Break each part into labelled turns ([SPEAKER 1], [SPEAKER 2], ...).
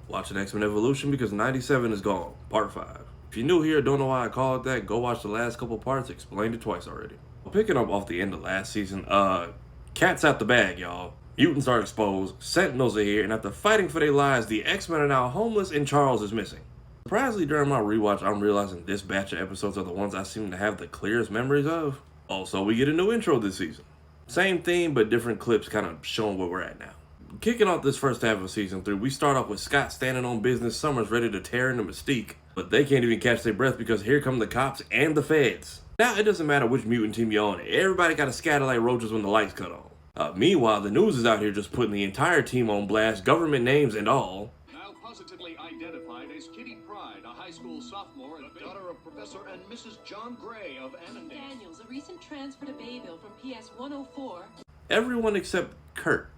[SPEAKER 1] Watching X-Men Evolution because 97 is gone, part 5. If you're new here, don't know why I call it that, go watch the last couple parts, explained it twice already. Picking up off the end of last season, cat's out the bag, y'all. Mutants are exposed, Sentinels are here, and after fighting for their lives, the X-Men are now homeless and Charles is missing. Surprisingly, during my rewatch, I'm realizing this batch of episodes are the ones I seem to have the clearest memories of. Also, we get a new intro this season. Same theme, but different clips kind of showing where we're at now. Kicking off this first half of season 3, we start off with Scott standing on business, Summers ready to tear into Mystique, but they can't even catch their breath because here come the cops and the feds. Now it doesn't matter which mutant team you're on, everybody gotta scatter like roaches when the lights cut on. Meanwhile, the news is out here just putting the entire team on blast, government names and all.
[SPEAKER 2] Now positively identified as Kitty Pride, a high school sophomore and daughter of Professor and Mrs. John Gray of Annandale.
[SPEAKER 3] Daniels, a recent transfer to Bayville from PS 104.
[SPEAKER 1] Everyone except Kurt,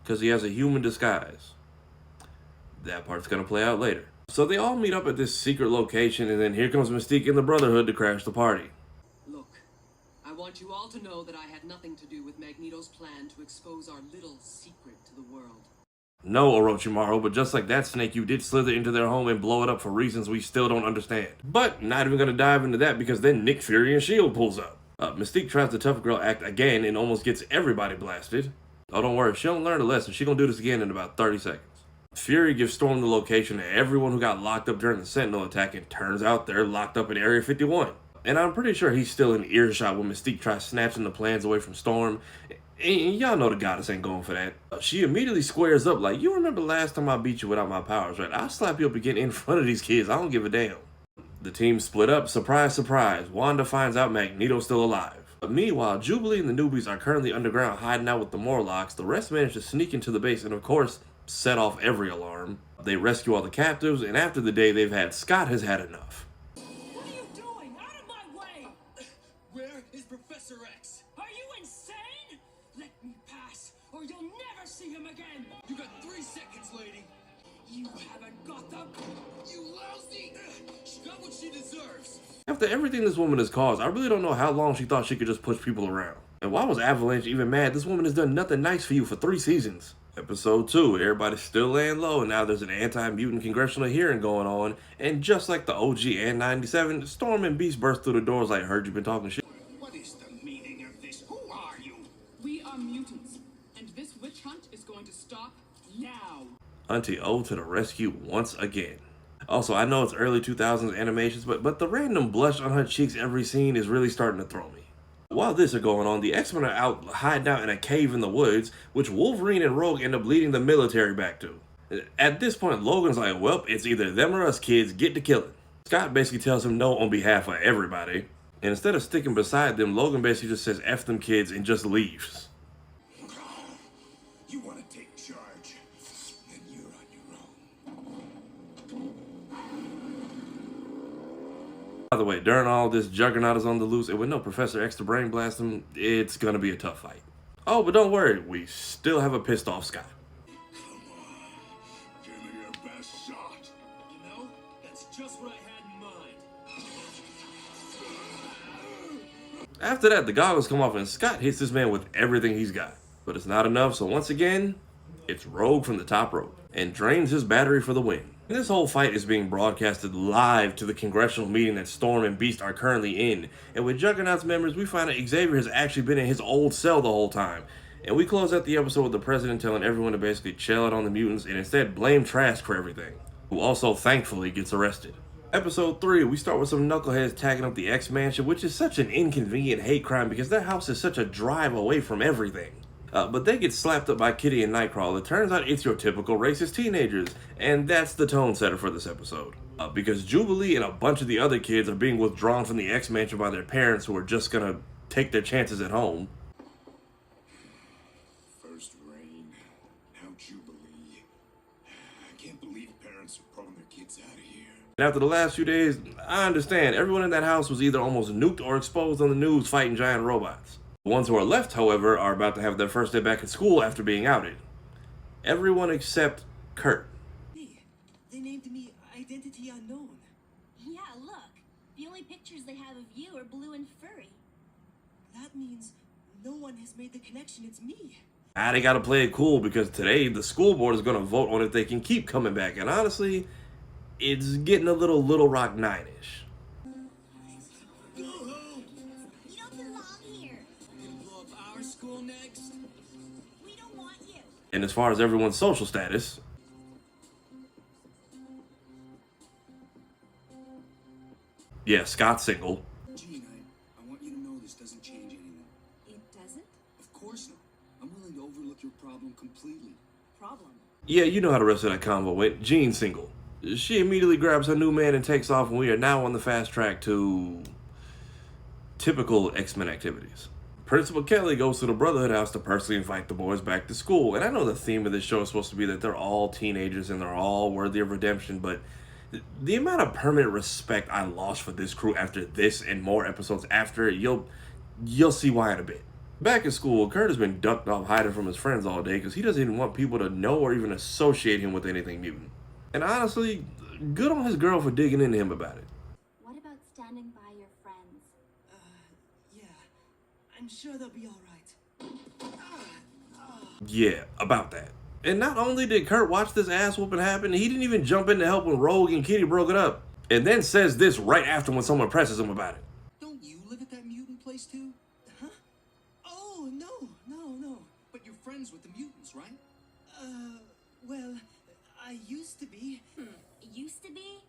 [SPEAKER 1] because he has a human disguise. That part's gonna play out later. So they all meet up at this secret location, and then here comes Mystique and the Brotherhood to crash the party.
[SPEAKER 4] Look, I want you all to know that I had nothing to do with Magneto's plan to expose our little secret to the world.
[SPEAKER 1] No, Orochimaru, but just like that snake, you did slither into their home and blow it up for reasons we still don't understand. But not even gonna dive into that because then Nick Fury and S.H.I.E.L.D. pulls up. Mystique tries the tough girl act again and almost gets everybody blasted. Oh, don't worry, she don't learn a lesson. She gonna do this again in about 30 seconds. Fury gives Storm the location of everyone who got locked up during the Sentinel attack, and turns out they're locked up in Area 51. And I'm pretty sure he's still in earshot when Mystique tries snatching the plans away from Storm. And y'all know the goddess ain't going for that. She immediately squares up like, you remember last time I beat you without my powers, right? I'll slap you up again in front of these kids. I don't give a damn. The team split up. Surprise, surprise. Wanda finds out Magneto's still alive. Meanwhile, Jubilee and the newbies are currently underground hiding out with the Morlocks. The rest manage to sneak into the base and, of course, set off every alarm. They rescue all the captives, and after the day they've had, Scott has had enough.
[SPEAKER 4] What are you doing? Out of my way! Where is Professor X? Are you insane? Let me pass, or you'll never see him again! You got 3 seconds, lady! You haven't got them! You lousy! She got what she deserves!
[SPEAKER 1] After everything this woman has caused, I really don't know how long she thought she could just push people around. And why was Avalanche even mad? This woman has done nothing nice for you for 3 seasons. Episode 2, everybody's still laying low, and now there's an anti-mutant congressional hearing going on, and just like the OG and 97, Storm and Beast burst through the doors like, heard you been talking shit.
[SPEAKER 2] What is the meaning of this? Who are you?
[SPEAKER 5] We are mutants, and this witch hunt is going to stop now.
[SPEAKER 1] Auntie O to the rescue once again. Also, I know it's early 2000s animations, but the random blush on her cheeks every scene is really starting to throw me. While this is going on, the X-Men are out hiding out in a cave in the woods, which Wolverine and Rogue end up leading the military back to. At this point, Logan's like, well, it's either them or us, kids, get to killing. Scott basically tells him no on behalf of everybody, and instead of sticking beside them, Logan basically just says F them kids and just leaves.
[SPEAKER 2] You want to take charge, then you're on your own.
[SPEAKER 1] By the way, during all this, Juggernaut is on the loose, and with no Professor X to brain blast him, it's gonna be a tough fight. Oh, but don't worry, we still have a pissed off Scott.
[SPEAKER 2] Come on, give me your best shot.
[SPEAKER 4] You know, that's just what I had in mind.
[SPEAKER 1] After that, the goggles come off and Scott hits this man with everything he's got. But it's not enough, so once again, it's Rogue from the top rope, and drains his battery for the win. And this whole fight is being broadcasted live to the congressional meeting that Storm and Beast are currently in. And with Juggernaut's members, we find that Xavier has actually been in his old cell the whole time. And we close out the episode with the president telling everyone to basically chill out on the mutants and instead blame Trask for everything, who also thankfully gets arrested. Episode 3, we start with some knuckleheads tagging up the X-Mansion, which is such an inconvenient hate crime because their house is such a drive away from everything. But they get slapped up by Kitty and Nightcrawler. It turns out it's your typical racist teenagers, and that's the tone setter for this episode. Because Jubilee and a bunch of the other kids are being withdrawn from the X-Mansion by their parents who are just gonna take their chances at home.
[SPEAKER 2] First Rain, now Jubilee. I can't believe parents are pulling their kids out of here.
[SPEAKER 1] And after the last few days, I understand, everyone in that house was either almost nuked or exposed on the news fighting giant robots. The ones who are left, however, are about to have their first day back at school after being outed. Everyone except Kurt.
[SPEAKER 4] Hey, they named me Identity Unknown.
[SPEAKER 3] Yeah, look. The only pictures they have of you are blue and furry.
[SPEAKER 4] That means no one has made the connection. It's me.
[SPEAKER 1] Now they gotta play it cool because today the school board is gonna vote on if they can keep coming back. And honestly, it's getting a little Rock 9-ish.
[SPEAKER 4] Go home.
[SPEAKER 3] You don't belong here.
[SPEAKER 4] Gonna blow up our school next.
[SPEAKER 3] We don't want you.
[SPEAKER 1] And as far as everyone's social status, yeah, Scott's single.
[SPEAKER 4] Gene, I want you to know this doesn't change anything.
[SPEAKER 3] It doesn't?
[SPEAKER 4] Of course not. I'm willing to overlook your problem completely.
[SPEAKER 3] Problem.
[SPEAKER 1] Yeah, you know how the rest of that convo went. Jean's single. She immediately grabs her new man and takes off, and we are now on the fast track to typical X-Men activities. Principal Kelly goes to the Brotherhood house to personally invite the boys back to school. And I know the theme of this show is supposed to be that they're all teenagers and they're all worthy of redemption, but the amount of permanent respect I lost for this crew after this and more episodes after, you'll see why in a bit. Back at school, Kurt has been ducked off hiding from his friends all day because he doesn't even want people to know or even associate him with anything mutant. And honestly, good on his girl for digging into him about it.
[SPEAKER 3] What about standing by your friends?
[SPEAKER 4] Yeah. I'm sure they'll be all right.
[SPEAKER 1] Yeah, about that. And not only did Kurt watch this ass whooping happen, he didn't even jump in to help when Rogue and Kitty broke it up. And then says this right after when someone presses him about it.
[SPEAKER 4] Don't you live at that mutant place too? Huh? Oh, no. But you're friends with the mutants, right? Well, I used to be.
[SPEAKER 3] Used to be?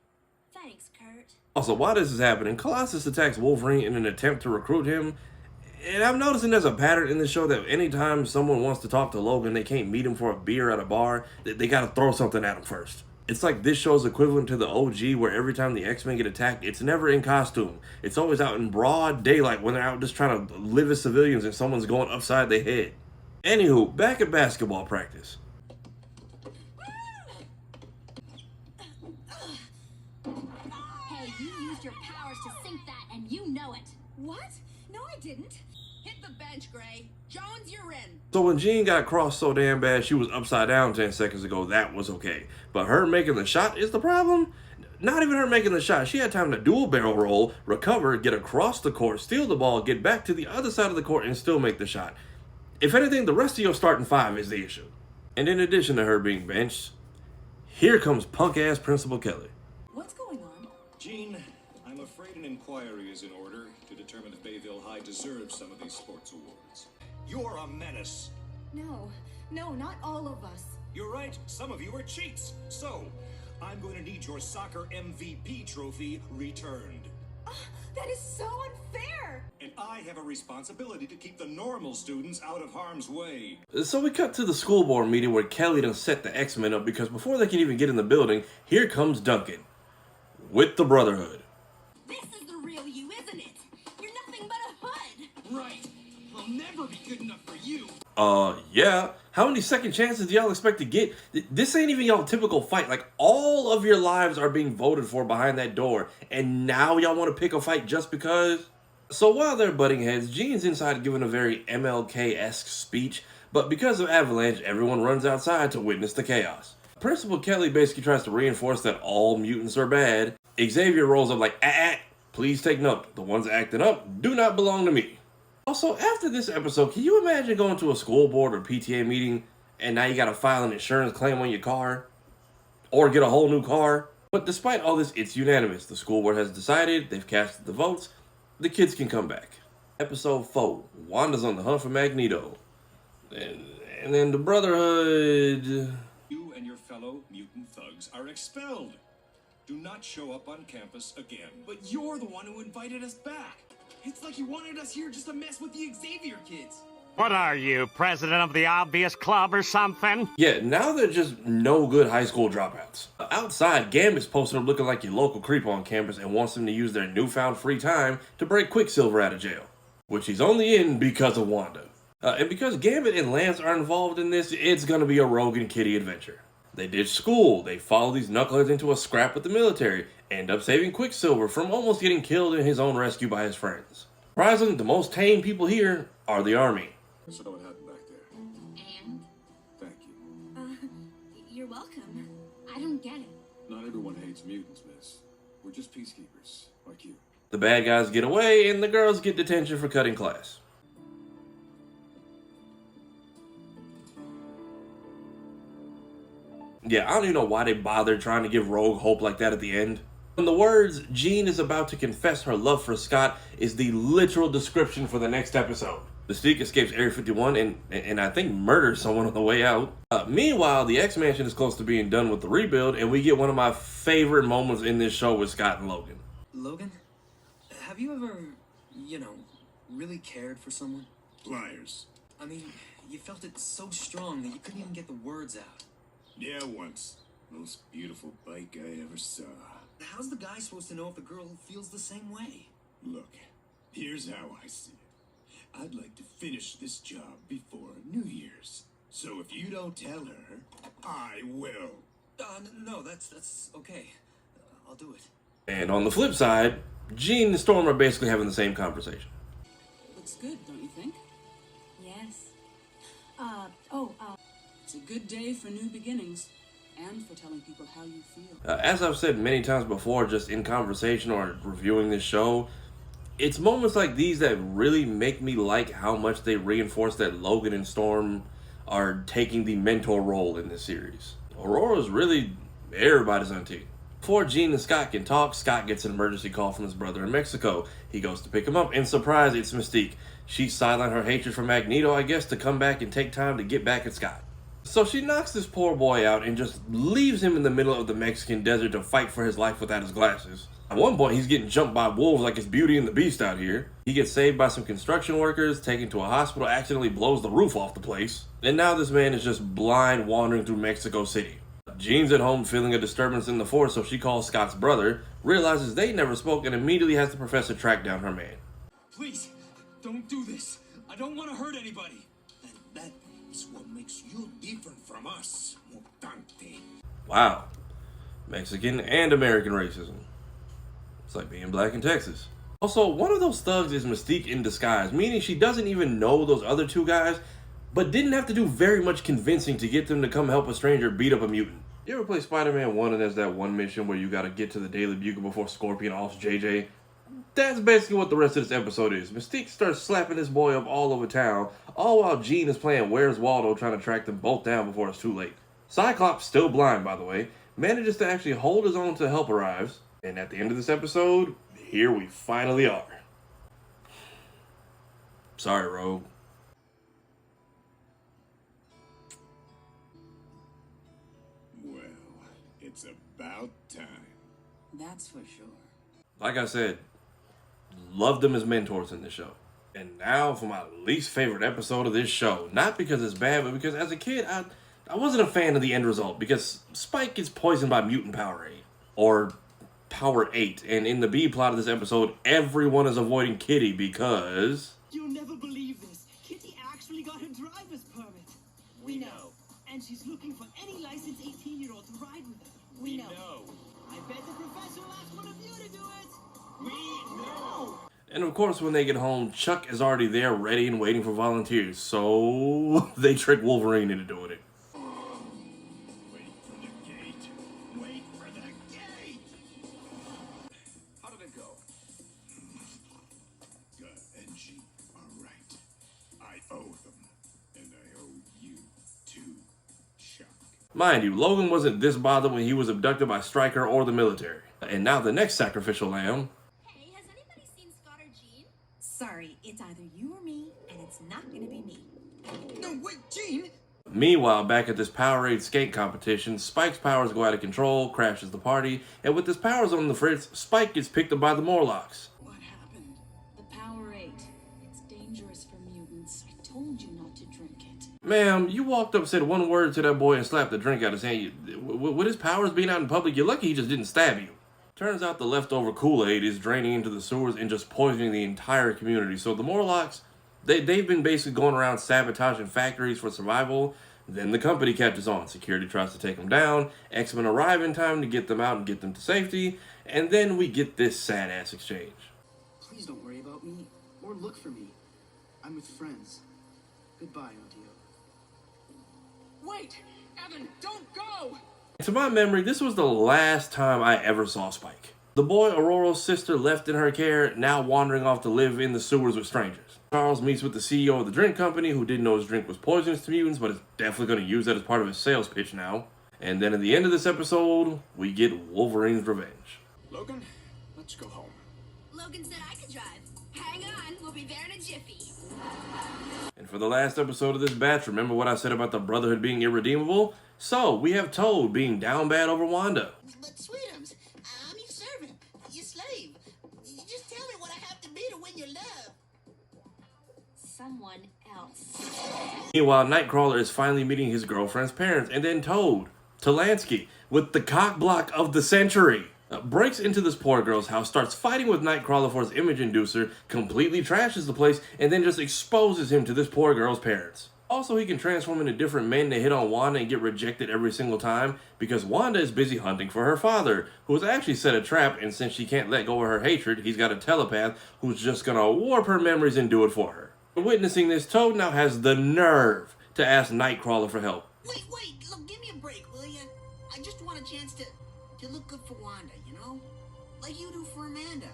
[SPEAKER 3] Thanks, Kurt.
[SPEAKER 1] Also, while this is happening, Colossus attacks Wolverine in an attempt to recruit him. And I'm noticing there's a pattern in the show that anytime someone wants to talk to Logan, they can't meet him for a beer at a bar, they gotta throw something at him first. It's like this show's equivalent to the OG, where every time the X-Men get attacked, it's never in costume. It's always out in broad daylight when they're out just trying to live as civilians and someone's going upside their head. Anywho, back at basketball practice.
[SPEAKER 3] Hey, you used your powers to sink that, and you know it.
[SPEAKER 5] What? No, I didn't. Hit the bench, Gray. Jones, you're in.
[SPEAKER 1] So when Jean got crossed so damn bad she was upside down 10 seconds ago, that was okay. But her making the shot is the problem? Not even her making the shot. She had time to dual barrel roll, recover, get across the court, steal the ball, get back to the other side of the court, and still make the shot. If anything, the rest of your starting five is the issue. And in addition to her being benched, here comes punk-ass Principal Kelly.
[SPEAKER 5] What's going on?
[SPEAKER 2] Gene, I'm afraid an inquiry is in order to determine if Bayville High deserves some of these sports awards. You're a menace.
[SPEAKER 5] No, not all of us.
[SPEAKER 2] You're right, some of you are cheats. So, I'm going to need your soccer MVP trophy returned.
[SPEAKER 5] That is so unfair.
[SPEAKER 2] And I have a responsibility to keep the normal students out of harm's way.
[SPEAKER 1] So we cut to the school board meeting where Kelly done set the X-Men up because before they can even get in the building, here comes Duncan with the Brotherhood.
[SPEAKER 3] This is the real you, isn't it? You're nothing but a hood.
[SPEAKER 4] Right. I'll never be good enough for you.
[SPEAKER 1] Yeah. How many second chances do y'all expect to get? This ain't even y'all typical fight. Like, all of your lives are being voted for behind that door, and now y'all want to pick a fight just because? So while they're butting heads, Jean's inside giving a very MLK-esque speech, but because of Avalanche, everyone runs outside to witness the chaos. Principal Kelly basically tries to reinforce that all mutants are bad. Xavier rolls up like, please take note. The ones acting up do not belong to me. Also, after this episode, can you imagine going to a school board or PTA meeting and now you gotta file an insurance claim on your car? Or get a whole new car? But despite all this, it's unanimous. The school board has decided, they've casted the votes, the kids can come back. Episode 4, Wanda's on the hunt for Magneto. And then the Brotherhood...
[SPEAKER 2] You and your fellow mutant thugs are expelled. Do not show up on campus again.
[SPEAKER 4] But you're the one who invited us back. It's like you wanted us here just to mess with the Xavier kids.
[SPEAKER 6] What are you, president of the obvious club or something?
[SPEAKER 1] Yeah, now they're just no good high school dropouts. Outside, Gambit's posted up looking like your local creep on campus and wants them to use their newfound free time to break Quicksilver out of jail. Which he's only in because of Wanda. And because Gambit and Lance are involved in this, it's gonna be a Rogue and Kitty adventure. They ditch school, they follow these knuckleheads into a scrap with the military, end up saving Quicksilver from almost getting killed in his own rescue by his friends. Surprisingly, the most tame people here are the army.
[SPEAKER 2] So what happened back there?
[SPEAKER 3] And?
[SPEAKER 2] Thank you.
[SPEAKER 3] You're welcome. I don't get it.
[SPEAKER 2] Not everyone hates mutants, miss. We're just peacekeepers, like you.
[SPEAKER 1] The bad guys get away, and the girls get detention for cutting class. Yeah, I don't even know why they bothered trying to give Rogue hope like that at the end. And the words, Jean is about to confess her love for Scott, is the literal description for the next episode. Mystique escapes Area 51 and I think murders someone on the way out. Meanwhile, the X-Mansion is close to being done with the rebuild, and we get one of my favorite moments in this show with Scott and Logan.
[SPEAKER 7] Logan, have you ever, really cared for someone?
[SPEAKER 2] Liars.
[SPEAKER 7] I mean, you felt it so strong that you couldn't even get the words out.
[SPEAKER 2] Yeah, once. Most beautiful bike I ever saw.
[SPEAKER 7] How's the guy supposed to know if the girl feels the same way?
[SPEAKER 2] Look, here's how I see it. I'd like to finish this job before New Year's. So if you don't tell her, I will.
[SPEAKER 7] No, that's okay. I'll do it.
[SPEAKER 1] And on the flip side, Jean and Storm are basically having the same conversation.
[SPEAKER 5] Looks good, don't you think?
[SPEAKER 3] Yes.
[SPEAKER 5] It's a good day for new beginnings and for telling people how you feel.
[SPEAKER 1] As I've said many times before, just in conversation or reviewing this show, it's moments like these that really make me like how much they reinforce that Logan and Storm are taking the mentor role in this series. Aurora's really everybody's auntie. Before Jean and Scott can talk, Scott gets an emergency call from his brother in Mexico. He goes to pick him up, and surprise, it's Mystique. She sidelined her hatred for Magneto, I guess, to come back and take time to get back at Scott. So she knocks this poor boy out and just leaves him in the middle of the Mexican desert to fight for his life without his glasses. At one point, he's getting jumped by wolves like it's Beauty and the Beast out here. He gets saved by some construction workers, taken to a hospital, accidentally blows the roof off the place. And now this man is just blind wandering through Mexico City. Jean's at home feeling a disturbance in the force, so she calls Scott's brother, realizes they never spoke, and immediately has the professor track down her man.
[SPEAKER 4] Please, don't do this. I don't want to hurt anybody.
[SPEAKER 2] And that is what makes you different from us, mutante.
[SPEAKER 1] Wow. Mexican and American racism. It's like being black in Texas. Also, one of those thugs is Mystique in disguise, meaning she doesn't even know those other two guys, but didn't have to do very much convincing to get them to come help a stranger beat up a mutant. You ever play Spider-Man 1 and there's that one mission where you gotta get to the Daily Bugle before Scorpion offs JJ? That's basically what the rest of this episode is. Mystique starts slapping this boy up all over town, all while Jean is playing Where's Waldo trying to track them both down before it's too late. Cyclops, still blind by the way, manages to actually hold his own till help arrives, and at the end of this episode, here we finally are. Sorry, Rogue.
[SPEAKER 2] Well, it's about time.
[SPEAKER 5] That's for sure.
[SPEAKER 1] Like I said, loved them as mentors in this show. And now for my least favorite episode of this show. Not because it's bad, but because as a kid, I wasn't a fan of the end result. Because Spike gets poisoned by mutant Power 8. Or Power 8. And in the B plot of this episode, everyone is avoiding Kitty because...
[SPEAKER 4] You'll never believe this. Kitty actually got her driver's permit.
[SPEAKER 3] We know.
[SPEAKER 4] And she's looking for any licensed 18-year-old to ride with her.
[SPEAKER 3] We know.
[SPEAKER 4] I bet the professor will ask one of you to do it. We know.
[SPEAKER 1] And of course, when they get home, Chuck is already there, ready and waiting for volunteers. So they trick Wolverine into doing it.
[SPEAKER 2] Wait for the gate. Wait for the gate. How did it go? Gut and Jean are right. I owe them, and I owe you too, Chuck.
[SPEAKER 1] Mind you, Logan wasn't this bothered when he was abducted by Stryker or the military. And now the next sacrificial lamb.
[SPEAKER 3] Hey, has anybody seen Scott or Jean? Sorry, it's either you or me, and it's not gonna be me.
[SPEAKER 7] No, wait, Jean!
[SPEAKER 1] Meanwhile, back at this Powerade skate competition, Spike's powers go out of control, crashes the party, and with his powers on the fritz, Spike gets picked up by the Morlocks.
[SPEAKER 5] What happened? The Power 8. It's dangerous for mutants. I told you not to drink it.
[SPEAKER 1] Ma'am, you walked up, said one word to that boy, and slapped the drink out of his hand. With his powers being out in public, you're lucky he just didn't stab you. Turns out the leftover Kool-Aid is draining into the sewers and just poisoning the entire community. So the Morlocks, they've been basically going around sabotaging factories for survival. Then the company catches on. Security tries to take them down. X-Men arrive in time to get them out and get them to safety. And then we get this sad-ass exchange.
[SPEAKER 8] Please don't worry about me or look for me. I'm with friends. Goodbye, Auntie O.
[SPEAKER 4] Wait, Evan, don't go.
[SPEAKER 1] To my memory, this was the last time I ever saw Spike. The boy Aurora's sister left in her care, now wandering off to live in the sewers with strangers. Charles meets with the CEO of the drink company, who didn't know his drink was poisonous to mutants, but is definitely going to use that as part of his sales pitch now. And then at the end of this episode, we get Wolverine's revenge.
[SPEAKER 8] Logan, let's go home.
[SPEAKER 3] Logan said I could drive. Hang on, we'll be there in a jiffy.
[SPEAKER 1] And for the last episode of this batch, remember what I said about the Brotherhood being irredeemable? So, we have Toad being down bad over Wanda.
[SPEAKER 9] But Sweetums, I'm your servant, your slave. You just tell me what I have to be to win your love.
[SPEAKER 3] Someone else.
[SPEAKER 1] Meanwhile, Nightcrawler is finally meeting his girlfriend's parents, and then Toad, Talansky, with the cock block of the century, breaks into this poor girl's house, starts fighting with Nightcrawler for his image inducer, completely trashes the place, and then just exposes him to this poor girl's parents. Also, he can transform into different men to hit on Wanda and get rejected every single time because Wanda is busy hunting for her father, who has actually set a trap, and since she can't let go of her hatred, he's got a telepath who's just gonna warp her memories and do it for her. Witnessing this, Toad now has the nerve to ask Nightcrawler for help.
[SPEAKER 9] Wait, look, give me a break, will ya? I just want a chance to look good for Wanda, you know? Like you do for Amanda.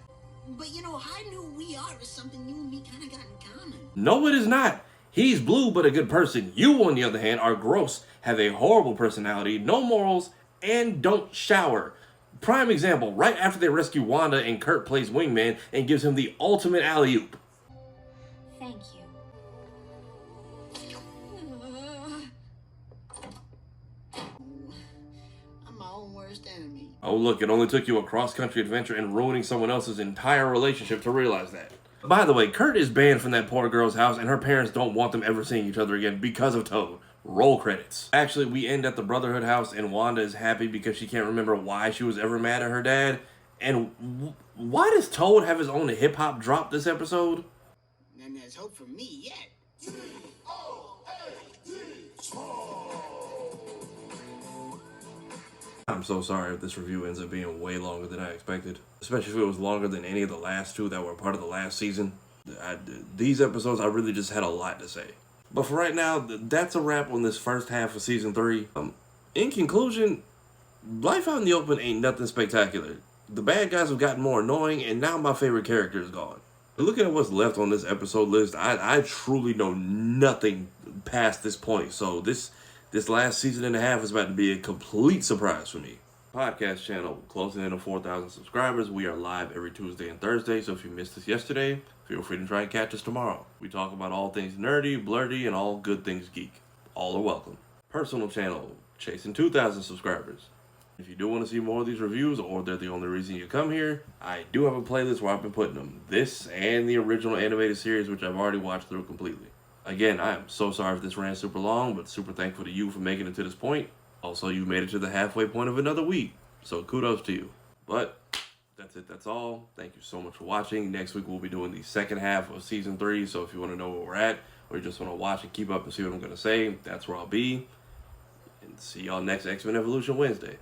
[SPEAKER 9] But you know, hiding who we are is something you and me kind of got in common.
[SPEAKER 1] No, it is not. He's blue but a good person. You, on the other hand, are gross, have a horrible personality, no morals, and don't shower. Prime example, right after they rescue Wanda and Kurt plays wingman and gives him the ultimate alley-oop.
[SPEAKER 3] Thank you.
[SPEAKER 9] I'm my own worst enemy.
[SPEAKER 1] Oh look, it only took you a cross-country adventure and ruining someone else's entire relationship to realize that. By the way, Kurt is banned from that poor girl's house and her parents don't want them ever seeing each other again because of Toad. Roll credits. Actually, we end at the Brotherhood house and Wanda is happy because she can't remember why she was ever mad at her dad. And why does Toad have his own hip-hop drop this episode?
[SPEAKER 9] And there's hope for me yet.
[SPEAKER 1] I'm so sorry if this review ends up being way longer than I expected. Especially if it was longer than any of the last two that were part of the last season. These episodes, I really just had a lot to say. But for right now, that's a wrap on this first half of season 3. In conclusion, life out in the open ain't nothing spectacular. The bad guys have gotten more annoying, and now my favorite character is gone. Looking at what's left on this episode list, I truly know nothing past this point. So this last season and a half is about to be a complete surprise for me. Podcast channel closing in on 4,000 subscribers. We are live every Tuesday and Thursday, so if you missed us yesterday, feel free to try and catch us tomorrow. We talk about all things nerdy, blurty, and all good things geek. All are welcome. Personal channel, chasing 2,000 subscribers. If you do want to see more of these reviews, or they're the only reason you come here, I do have a playlist where I've been putting them. This and the original animated series, which I've already watched through completely. Again, I am so sorry if this ran super long, but super thankful to you for making it to this point. Also, you made it to the halfway point of another week, so kudos to you. But that's it, that's all. Thank you so much for watching. Next week we'll be doing the second half of season 3, so if you want to know where we're at, or you just want to watch and keep up and see what I'm going to say, that's where I'll be. And see y'all next X-Men Evolution Wednesday.